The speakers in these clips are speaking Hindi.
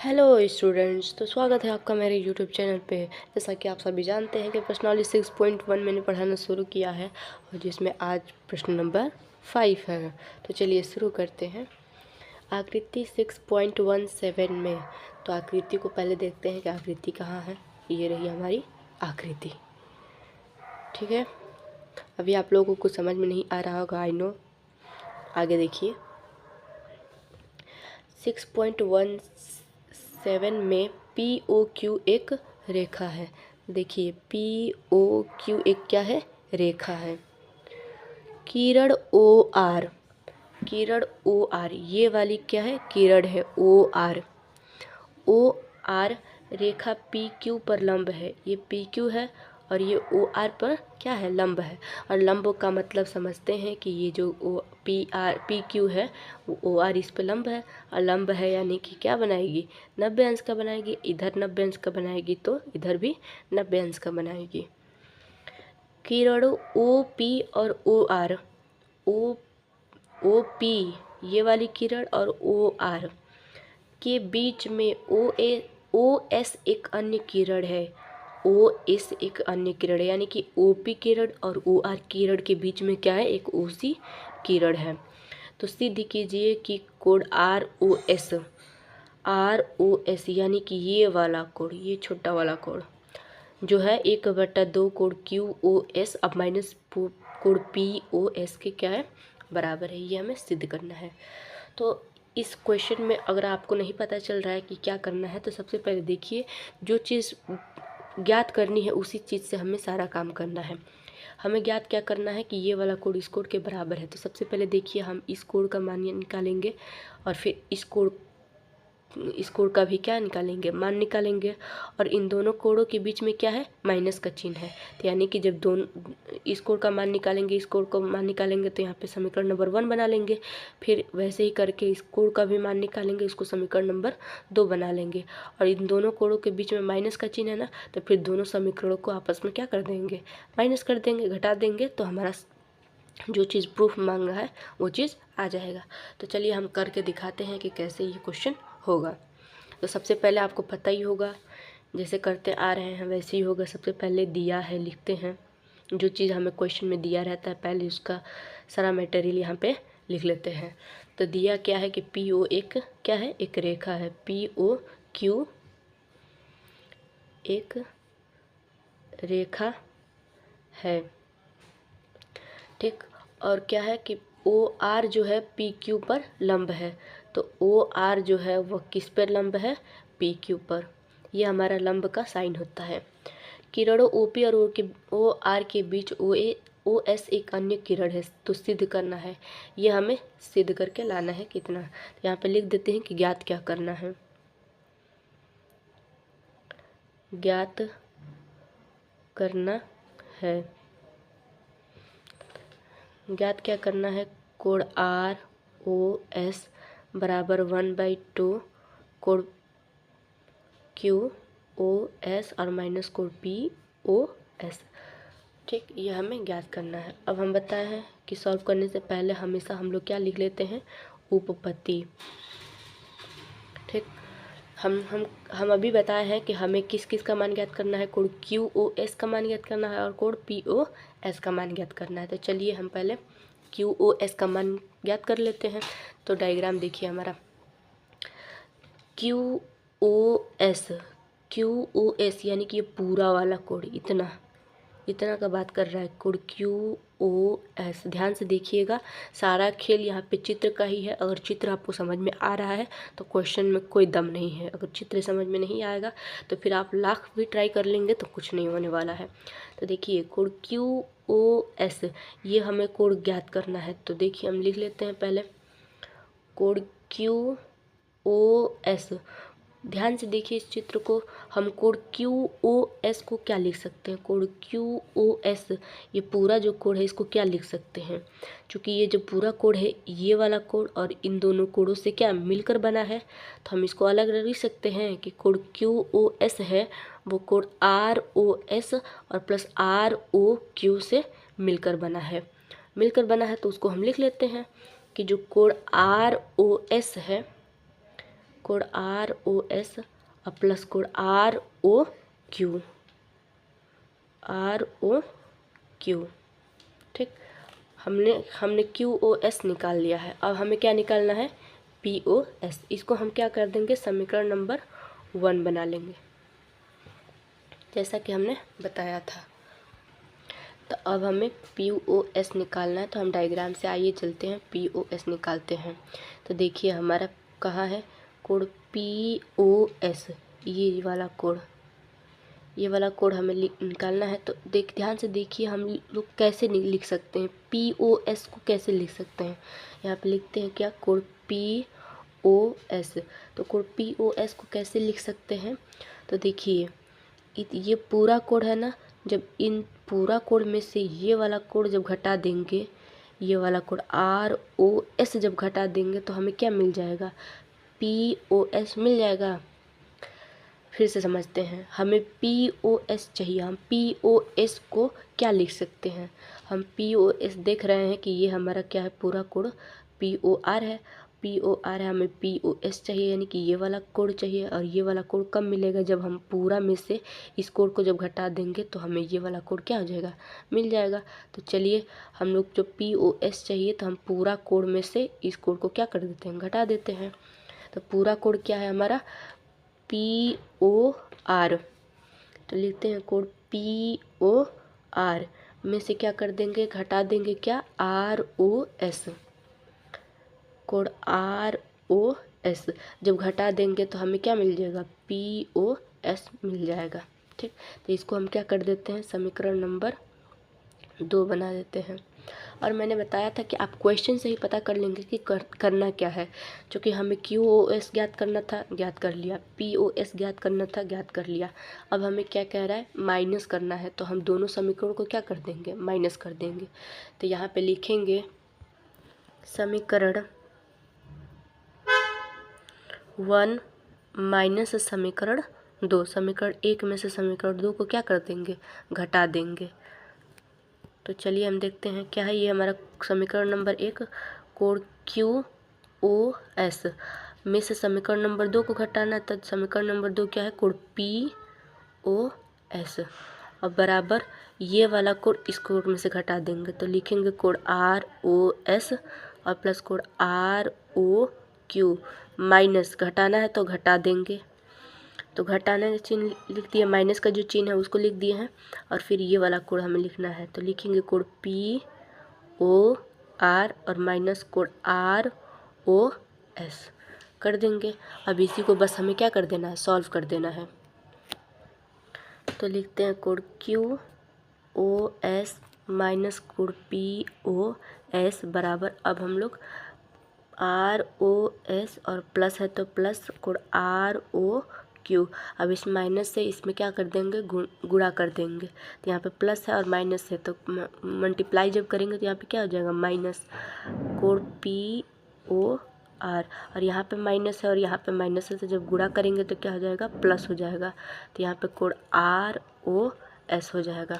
हेलो स्टूडेंट्स, तो स्वागत है आपका मेरे यूट्यूब चैनल पे। जैसा कि आप सभी जानते हैं कि प्रश्नावली 6.1 मैंने पढ़ाना शुरू किया है और जिसमें आज प्रश्न नंबर 5 है। तो चलिए शुरू करते हैं। आकृति 6.17 में, तो आकृति को पहले देखते हैं कि आकृति कहाँ है। ये रही हमारी आकृति, ठीक है। अभी आप लोगों को कुछ समझ में नहीं आ रहा होगा, आई नो। आगे देखिए 6.17 में POQ एक रेखा है। देखिए POQ एक क्या है, रेखा है। किरण OR, किरण OR ये वाली क्या है, किरण है OR। OR रेखा PQ पर लंब है। ये PQ है और ये OR पर क्या है, लंब है। और लंब का मतलब समझते हैं कि ये जो PQ है वो OR इस पे लंब है, और लंब है यानी कि क्या बनाएगी, 90 अंश का बनाएगी। इधर 90 अंश का बनाएगी तो इधर भी 90 अंश का बनाएगी। किरणों OP और OP ये वाली किरण और OR के बीच में OS एक अन्य किरण है। OS एक अन्य किरण है, यानी कि OP किरण और OR किरण के बीच में क्या है, एक OC किरण है। तो सिद्ध कीजिए कि कोण ROS यानी कि ये वाला कोण, ये छोटा वाला कोण जो है 1/2 कोण QOS अब माइनस कोण POS के क्या है, बराबर है। ये हमें सिद्ध करना है। तो इस क्वेश्चन में अगर आपको नहीं पता चल रहा है कि क्या करना है, तो सबसे पहले देखिए, जो चीज़ ज्ञात करनी है उसी चीज़ से हमें सारा काम करना है। हमें ज्ञात क्या करना है कि ये वाला कोण इस कोण के बराबर है। तो सबसे पहले देखिए, हम इस कोण का मान निकालेंगे और फिर इस कोण का भी क्या निकालेंगे, मान निकालेंगे। और इन दोनों कोणों के बीच में क्या है, माइनस का चिन्ह है। तो यानी कि जब दोनों इस कोण का मान निकालेंगे, इस कोण का मान निकालेंगे, तो यहाँ पे समीकरण नंबर 1 बना लेंगे। फिर वैसे ही करके इस कोण का भी मान निकालेंगे, इसको समीकरण नंबर 2 बना लेंगे। और इन दोनों कोणों के बीच में माइनस का चिन्ह है ना, तो फिर दोनों समीकरणों को आपस में क्या कर देंगे, माइनस कर देंगे, घटा देंगे। तो हमारा जो चीज़ प्रूफ मांग रहा है वो चीज़ आ जाएगा। तो चलिए हम करके दिखाते हैं कि कैसे ये क्वेश्चन होगा। तो सबसे पहले आपको पता ही होगा, जैसे करते आ रहे हैं वैसे ही होगा। सबसे पहले दिया है, लिखते हैं। जो चीज़ हमें क्वेश्चन में दिया रहता है पहले उसका सारा मटेरियल यहाँ पे लिख लेते हैं। तो दिया क्या है कि PO एक क्या है, एक रेखा है। POQ एक रेखा है, ठीक। और क्या है कि OR जो है PQ पर लंब है। तो OR जो है वह किस पर लंब है, PQ पर। यह हमारा लंब का साइन होता है। किरणों OP और OR के बीच OS एक अन्य किरण है। तो सिद्ध करना है, ये हमें सिद्ध करके लाना है। कितना, तो यहाँ पे लिख देते हैं कि ज्ञात क्या करना है। ज्ञात करना है, ज्ञात क्या करना है, कोण ROS बराबर 1/2 कोण QOS और माइनस कोण POS, ठीक। ये हमें ज्ञात करना है। अब हम बताए हैं कि सॉल्व करने से पहले हमेशा हम लोग क्या लिख लेते हैं, उपपत्ति, ठीक। हम अभी बताए हैं कि हमें किस किस का मान ज्ञात करना है, कोण QOS का मान ज्ञात करना है और कोण POS का मान ज्ञात करना है। तो चलिए हम पहले QOS का मान ज्ञात कर लेते हैं। तो डायग्राम देखिए हमारा, QOS यानी कि ये पूरा वाला कोण, इतना का बात कर रहा है, कोण QOS। ध्यान से देखिएगा, सारा खेल यहाँ पे चित्र का ही है। अगर चित्र आपको समझ में आ रहा है तो क्वेश्चन में कोई दम नहीं है। अगर चित्र समझ में नहीं आएगा तो फिर आप लाख भी ट्राई कर लेंगे तो कुछ नहीं होने वाला है। तो देखिए कोण QOS, ये हमें कोण ज्ञात करना है। तो देखिए हम लिख लेते हैं पहले कोण QOS। ध्यान से देखिए इस चित्र को, हम कोण QOS को क्या लिख सकते हैं, कोण QOS ये पूरा जो कोण है इसको क्या लिख सकते हैं। क्योंकि ये जो पूरा कोण है ये वाला कोण और इन दोनों कोणों से क्या मिलकर बना है, तो हम इसको अलग अलग लिख सकते हैं कि कोण QOS है वो कोण ROS और प्लस ROQ से मिलकर बना है। तो उसको हम लिख लेते हैं कि जो कोण ROS है कोड ROS और प्लस कोड ROQ, ठीक। हमने QoS निकाल लिया है। अब हमें क्या निकालना है, PoS। इसको हम क्या कर देंगे, समीकरण नंबर 1 बना लेंगे, जैसा कि हमने बताया था। तो अब हमें PoS निकालना है, तो हम डायग्राम से आइए चलते हैं, PoS निकालते हैं। तो देखिए हमारा कहाँ है कोड PoS, ये वाला कोड हमें निकालना है। तो ध्यान से देखिए हम लोग कैसे लिख सकते हैं, PoS को कैसे लिख सकते हैं। यहाँ पे लिखते हैं क्या, कोड PoS। तो कोड PoS को कैसे लिख सकते हैं, तो देखिए ये पूरा कोड है ना, जब इन पूरा कोड में से ये वाला कोड जब घटा देंगे, ये वाला कोड ROS जब घटा देंगे तो हमें क्या मिल जाएगा, PoS मिल जाएगा। फिर से समझते हैं, हमें PoS चाहिए। हम PoS को क्या लिख सकते हैं, हम PoS देख रहे हैं कि ये हमारा क्या है, पूरा कोड POR है, हमें PoS चाहिए, यानी कि ये वाला कोड चाहिए। और ये वाला कोड कब मिलेगा, जब हम पूरा में से इस कोड को जब घटा देंगे तो हमें ये वाला कोड क्या हो जाएगा, मिल जाएगा। तो चलिए हम लोग जो PoS चाहिए, तो हम पूरा कोड में से इस कोड को क्या कर देते हैं, घटा देते हैं। तो पूरा कोड क्या है हमारा, POR। तो लिखते हैं कोड POR में से क्या कर देंगे, घटा देंगे क्या, ROS। कोड ROS जब घटा देंगे तो हमें क्या मिल जाएगा, PoS मिल जाएगा, ठीक। तो इसको हम क्या कर देते हैं, समीकरण नंबर 2 बना देते हैं। और मैंने बताया था कि आप क्वेश्चन से ही पता कर लेंगे कि करना क्या है। क्योंकि हमें QoS ज्ञात करना था, ज्ञात कर लिया, PoS ज्ञात करना था, ज्ञात कर लिया। अब हमें क्या कह रहा है, माइनस करना है। तो हम दोनों समीकरण को क्या कर देंगे, माइनस कर देंगे। तो यहाँ पे लिखेंगे समीकरण 1 माइनस समीकरण 2। समीकरण 1 में से समीकरण 2 को क्या कर देंगे, घटा देंगे। तो चलिए हम देखते हैं क्या है, ये हमारा समीकरण नंबर 1, कोड QoS में से समीकरण नंबर 2 को घटाना है। तो समीकरण नंबर 2 क्या है, कोड PoS और बराबर ये वाला कोड इस कोड में से घटा देंगे। तो लिखेंगे कोड ROS और प्लस कोड ROQ, माइनस घटाना है तो घटा देंगे। तो घटाने का चिन्ह लिख दिया, माइनस का जो चिन्ह है उसको लिख दिए हैं। और फिर ये वाला कोड हमें लिखना है। तो लिखेंगे कोड POR और माइनस कोड ROS कर देंगे। अब इसी को बस हमें क्या कर देना है, सॉल्व कर देना है। तो लिखते हैं code QoS minus code PoS बराबर, अब हम लोग ROS और प्लस है तो प्लस कोड ROQ। अब इस माइनस से इसमें क्या कर देंगे, गुणा कर देंगे। तो यहाँ पे प्लस है और माइनस है, तो मल्टीप्लाई जब करेंगे तो यहाँ पे क्या हो जाएगा, माइनस कोड POR। और यहाँ पे माइनस है और यहाँ पे माइनस है, तो जब गुणा करेंगे तो क्या हो जाएगा, प्लस हो जाएगा। तो यहाँ पे कोड ROS हो जाएगा।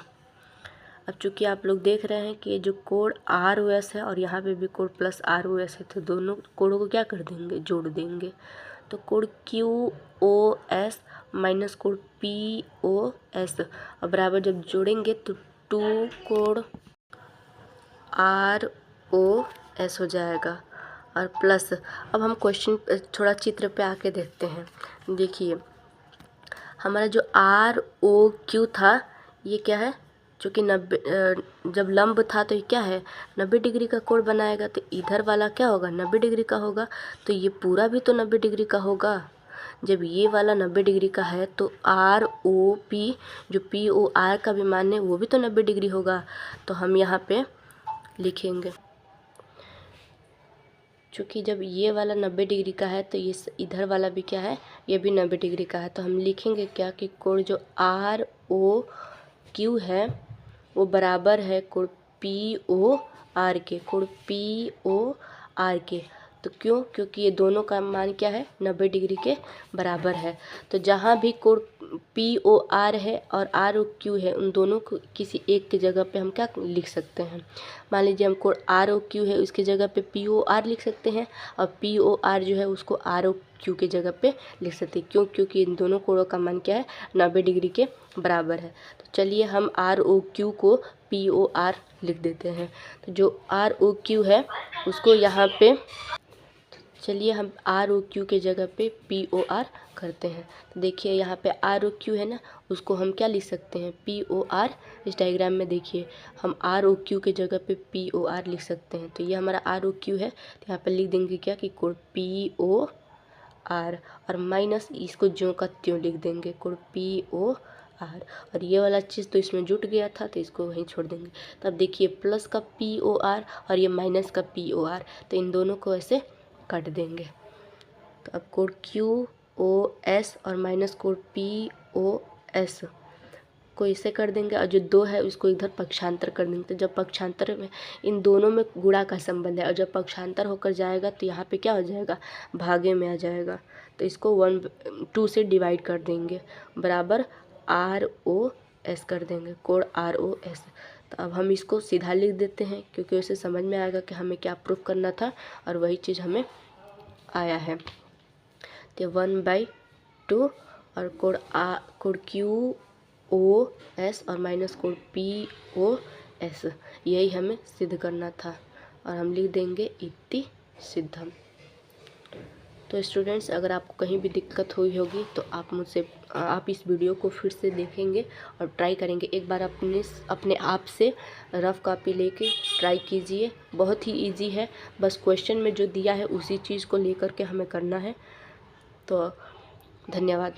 अब चूँकि आप लोग देख रहे हैं कि ये जो कोड ROS है और यहाँ पे भी कोड प्लस ROS है, तो दोनों कोडों को क्या कर देंगे, जोड़ देंगे। तो code QoS minus code PoS और बराबर जब जोड़ेंगे तो 2 कोड ROS हो जाएगा और प्लस। अब हम क्वेश्चन थोड़ा चित्र पे आके देखते हैं। देखिए हमारा जो ROQ था ये क्या है, चूँकि 90 जब लंब था तो ये क्या है, 90 डिग्री का कोण बनाएगा। तो इधर वाला क्या होगा, 90 डिग्री का होगा। तो ये पूरा भी तो 90 डिग्री का होगा। जब ये वाला 90 डिग्री का है तो ROP जो POR का भी मान है वो भी तो 90 डिग्री होगा। तो हम यहाँ पे लिखेंगे, चूँकि जब ये वाला 90 डिग्री का है तो ये इधर वाला भी क्या है, ये भी 90 डिग्री का है। तो हम लिखेंगे क्या कि कोण जो ROQ है वो बराबर है कोण POR के, कोण POR के। तो क्यों, क्योंकि ये दोनों का मान क्या है, 90 डिग्री के बराबर है। तो जहाँ भी कोण पी ओ आर है और आर ओ क्यू है, उन दोनों को किसी एक की जगह पे हम क्या लिख सकते हैं। मान लीजिए हम कोड आर ओ क्यू है, उसकी जगह पे पी ओ आर लिख सकते हैं, और पी ओ आर जो है उसको आर ओ क्यू की जगह पे लिख सकते हैं। क्यों? क्योंकि इन दोनों कोड़ों का मान क्या है, 90 डिग्री के बराबर है। तो चलिए हम आर ओ क्यू को पी ओ आर लिख देते हैं। तो जो आर ओ क्यू है उसको यहाँ पे, चलिए हम आर ओ क्यू के जगह पे पी ओ आर करते हैं। तो देखिए यहाँ पे आर ओ क्यू है ना, उसको हम क्या लिख सकते हैं, पी ओ आर। इस डायग्राम में देखिए हम आर ओ क्यू के जगह पे पी ओ आर लिख सकते हैं। तो ये हमारा आर ओ क्यू है, तो यहाँ पे लिख देंगे क्या कि कोड पी ओ आर, और माइनस इसको ज्यों का त्यों लिख देंगे कोड पी ओ आर। और ये वाला चीज़ तो इसमें जुट गया था, तो इसको वहीं छोड़ देंगे। तो अब देखिए प्लस का पी ओ आर और ये माइनस का पी ओ आर, तो इन दोनों को ऐसे काट देंगे। तो अब कोड क्यू ओ एस और minus code P O S को इसे कर देंगे, और जो 2 है उसको इधर पक्षांतर कर देंगे। तो जब पक्षांतर में इन दोनों में गुणा का संबंध है, और जब पक्षांतर होकर जाएगा तो यहाँ पे क्या हो जाएगा, भागे में आ जाएगा। तो इसको 2 से डिवाइड कर देंगे, बराबर आर ओ एस कर देंगे, कोड आर ओ एस। तो अब हम इसको सीधा लिख देते हैं, क्योंकि उसे समझ में आएगा कि हमें क्या प्रूफ करना था, और वही चीज़ हमें आया है। तो 1/2 और कोड क्यू ओ एस और minus code P O S, यही हमें सिद्ध करना था, और हम लिख देंगे इति सिद्धम। तो स्टूडेंट्स, अगर आपको कहीं भी दिक्कत हुई होगी तो आप इस वीडियो को फिर से देखेंगे और ट्राई करेंगे। एक बार अपने आप से रफ़ कॉपी लेके ट्राई कीजिए, बहुत ही इजी है। बस क्वेश्चन में जो दिया है उसी चीज़ को लेकर के हमें करना है। तो धन्यवाद।